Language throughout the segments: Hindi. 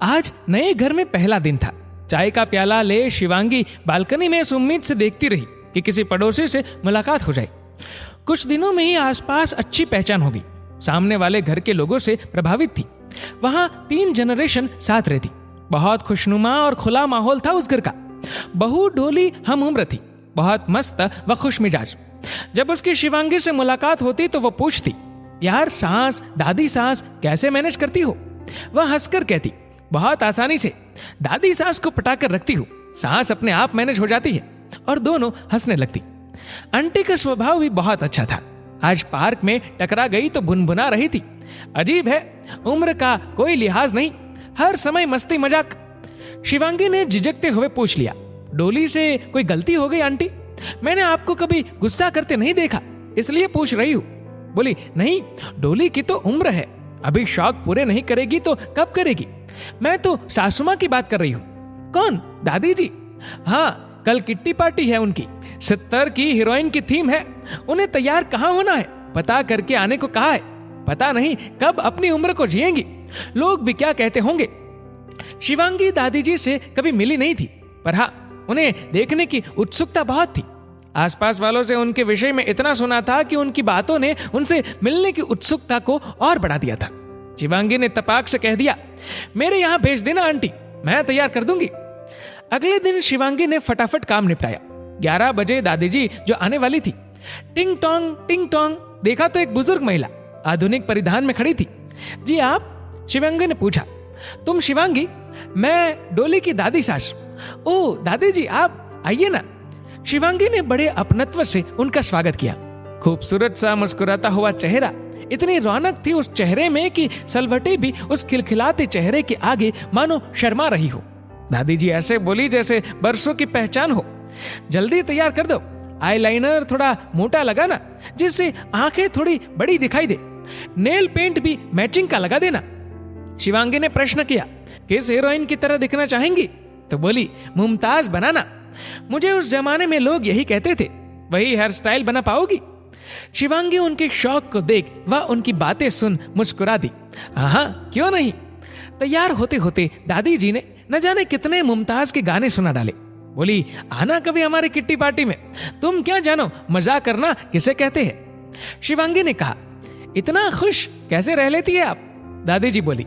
आज नए घर में पहला दिन था। चाय का प्याला ले शिवांगी बालकनी में इस उम्मीद से देखती रही कि किसी पड़ोसी से मुलाकात हो जाए। कुछ दिनों में ही आसपास अच्छी पहचान होगी। सामने वाले घर के लोगों से प्रभावित थी। वहां 3 जनरेशन साथ रहती। बहुत खुशनुमा और खुला माहौल था उस घर का। बहू डोली हम उम्र थी, बहुत मस्त व खुश मिजाज। जब उसकी शिवांगी से मुलाकात होती तो वो पूछती, यार सास, दादी सास कैसे मैनेज करती हो? वह हंसकर कहती, बहुत आसानी से। दादी सास को पटाकर रखती हूँ, सास अपने आप मैनेज हो जाती है। और दोनों हंसने लगती। आंटी का स्वभाव भी बहुत अच्छा था। आज पार्क में टकरा गई तो भुनभुना रही थी। अजीब है, उम्र का कोई लिहाज नहीं, हर समय मस्ती मजाक। शिवांगी ने झिझकते हुए पूछ लिया, डोली से कोई गलती हो गई आंटी? मैंने आपको कभी गुस्सा करते नहीं देखा, इसलिए पूछ रही हूँ। बोली, नहीं, डोली की तो उम्र है, अभी शौक पूरे नहीं करेगी तो कब करेगी? मैं तो सासुमा की बात कर रही हूँ। कौन? दादी जी? हाँ, कल किट्टी पार्टी है उनकी। 70 की हीरोइन की थीम है। उन्हें तैयार कहाँ होना है, पता करके आने को कहा है। पता नहीं कब अपनी उम्र को जिएंगी, लोग भी क्या कहते होंगे। शिवांगी दादी जी से कभी मिली नहीं थी, पर हाँ, उन्हें देखने की उत्सुकता बहुत थी। आसपास वालों से उनके विषय में इतना सुना था कि उनकी बातों ने उनसे मिलने की उत्सुकता को और बढ़ा दिया था। शिवांगी ने तपाक से कह दिया, मेरे यहां भेज देना आंटी, मैं तैयार कर दूंगी। अगले दिन शिवांगी ने फटाफट काम निपटाया। 11 बजे दादी जी जो आने वाली थी। टिंग टोंग देखा तो एक बुजुर्ग महिला आधुनिक परिधान में खड़ी थी। जी आप? शिवांगी ने पूछा। तुम शिवांगी? मैं डोली की दादी सास। ओ दादी जी, आप आइए ना। शिवांगी ने बड़े अपनत्व से उनका स्वागत किया। खूबसूरत सा मुस्कुराता हुआ चेहरा, इतनी रौनक थी उस चेहरे में कि सलवटे भी उस खिलखिलाते चेहरे के आगे मानो शर्मा रही हो। दादी जी ऐसे बोली जैसे बरसों की पहचान हो। जल्दी तैयार कर दो, आईलाइनर थोड़ा मोटा लगाना जिससे आंखें थोड़ी बड़ी दिखाई दे। नेल पेंट भी मैचिंग का लगा देना। शिवांगी ने प्रश्न किया, किस हीरोइन की तरह दिखना चाहेंगी? तो बोली, मुमताज बनाना। मुझे उस जमाने में लोग यही कहते थे। वही हेयर स्टाइल बना पाओगी? शिवांगी उनके शौक को देख व उनकी बातें सुन मुस्कुरा दी। हाँ, क्यों नहीं। तैयार होते होते दादी जी ने न जाने कितने मुमताज के गाने सुना डाले। बोली, आना कभी हमारे किट्टी पार्टी में, तुम क्या जानो मजाक करना किसे कहते हैं। शिवांगी ने कहा, इतना खुश कैसे रह लेती है आप? दादी जी बोली,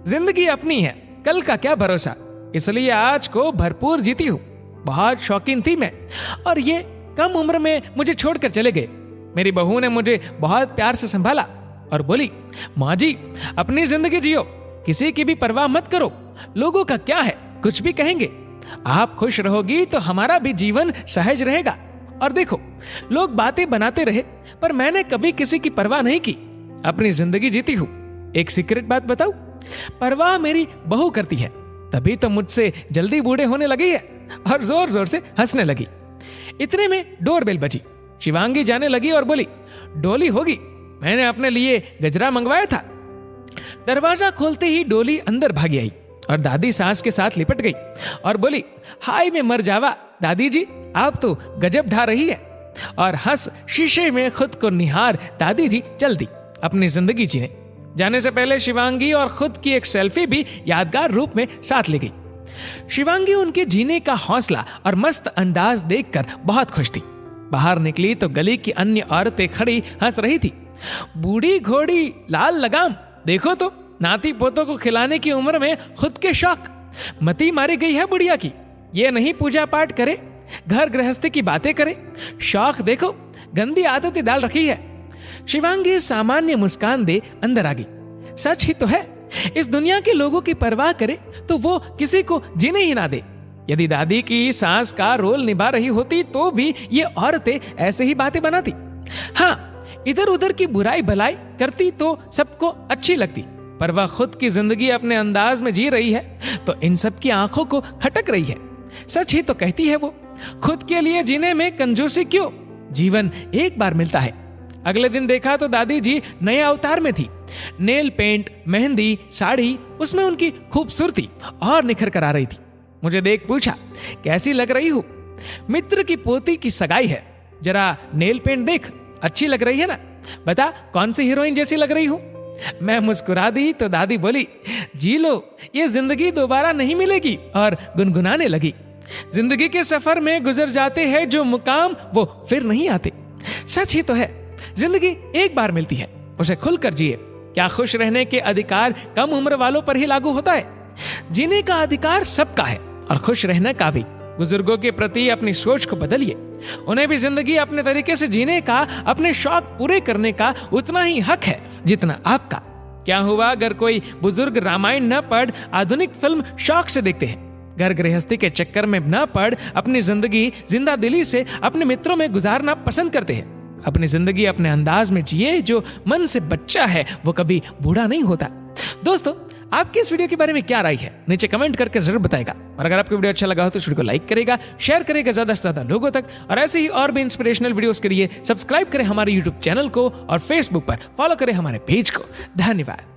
जिंदगी अपनी है, कल का क्या भरोसा, इसलिए आज को भरपूर जीती हूँ। बहुत शौकीन थी मैं, और ये कम उम्र में मुझे छोड़कर चले गए। मेरी बहू ने मुझे बहुत प्यार से संभाला और बोली, माँ जी अपनी जिंदगी जियो, किसी की भी परवाह मत करो, लोगों का क्या है, कुछ भी कहेंगे। आप खुश रहोगी तो हमारा भी जीवन सहज रहेगा। और देखो, लोग बातें बनाते रहे, पर मैंने कभी किसी की परवाह नहीं की, अपनी जिंदगी जीती हूँ। एक सीक्रेट बात बताऊं? परवाह मेरी बहू करती है, तभी तो मुझसे जल्दी बूढ़े होने लगी है। और जोर जोर से हंसने लगी। इतने में डोरबेल बजी। शिवांगी जाने लगी और बोली, डोली होगी, मैंने अपने लिए गजरा मंगवाया था। दरवाजा खोलते ही डोली अंदर भागी आई और दादी सास के साथ लिपट गई और बोली, हाय मैं मर जावा, दादी जी आप तो गजब ढा रही है। और हंस शीशे में खुद को निहार दादी जी चल दी अपनी जिंदगी जीने। जाने से पहले शिवांगी और खुद की एक सेल्फी भी यादगार रूप में साथ ले गई। शिवांगी उनके जीने का हौसला और मस्त अंदाज देखकर बहुत खुश थी। बाहर निकली तो गली की अन्य औरतें खड़ी हंस रही थी। बूढ़ी घोड़ी लाल लगाम, देखो तो नाती पोतों को खिलाने की उम्र में खुद के शौक, मती मारी गई है बुढ़िया की। ये नहीं पूजा पाठ करे, घर गृहस्थी की बातें करे, शौक देखो गंदी आदतें डाल रखी है। शिवांगी सामान्य मुस्कान दे अंदर आ गई। सच ही तो है, इस दुनिया के लोगों की परवाह करे तो वो किसी को जीने ही ना दे। यदि दादी की सास का रोल निभा रही होती तो भी ये औरतें ऐसे ही बातें बनाती। हाँ, इधर उधर की बुराई भलाई करती तो सबको अच्छी लगती, पर वह खुद की जिंदगी अपने अंदाज में जी रही है तो इन सब की आंखों को खटक रही है। सच ही तो कहती है वो, खुद के लिए जीने में कंजूसी क्यों, जीवन एक बार मिलता है। अगले दिन देखा तो दादी जी नए अवतार में थी। नेल पेंट, मेहंदी, साड़ी, उसमें उनकी खूबसूरती और निखर कर आ रही थी। मुझे देख पूछा, कैसी लग रही हूँ? मित्र की पोती की सगाई है, जरा नेल पेंट देख, अच्छी लग रही है ना? बता कौन सी हीरोइन जैसी लग रही हूँ? मैं मुस्कुरा दी तो दादी बोली, जी लो, ये जिंदगी दोबारा नहीं मिलेगी, और गुनगुनाने लगी, जिंदगी के सफर में गुजर जाते हैं जो मुकाम वो फिर नहीं आते। सच ही तो है, जिंदगी एक बार मिलती है, उसे खुलकर जिए। क्या खुश रहने के अधिकार कम उम्र वालों पर ही लागू होता है? जीने का अधिकार सबका है, और खुश रहने का भी। बुजुर्गों के प्रति अपनी सोच को बदलिए, उन्हें भी जिंदगी अपने तरीके से जीने का, अपने शौक पूरे करने का उतना ही हक है जितना आपका। क्या हुआ अगर कोई बुजुर्ग रामायण न पढ़ आधुनिक फिल्म शौक से देखते हैं, घर गृहस्थी के चक्कर में न पढ़ अपनी जिंदगी जिंदा दिली से अपने मित्रों में गुजारना पसंद करते हैं। अपनी जिंदगी अपने अंदाज में जिए, जो मन से बच्चा है वो कभी बूढ़ा नहीं होता। दोस्तों, आपकी इस वीडियो के बारे में क्या राय है, नीचे कमेंट करके जरूर बताएगा। और अगर आपको वीडियो अच्छा लगा हो तो इस वीडियो को लाइक करेगा, शेयर करेगा ज्यादा से ज्यादा लोगों तक। और ऐसे ही और भी इंस्पिरेशनल वीडियोस के लिए सब्सक्राइब करें हमारे यूट्यूब चैनल को, और फेसबुक पर फॉलो करें हमारे पेज को। धन्यवाद।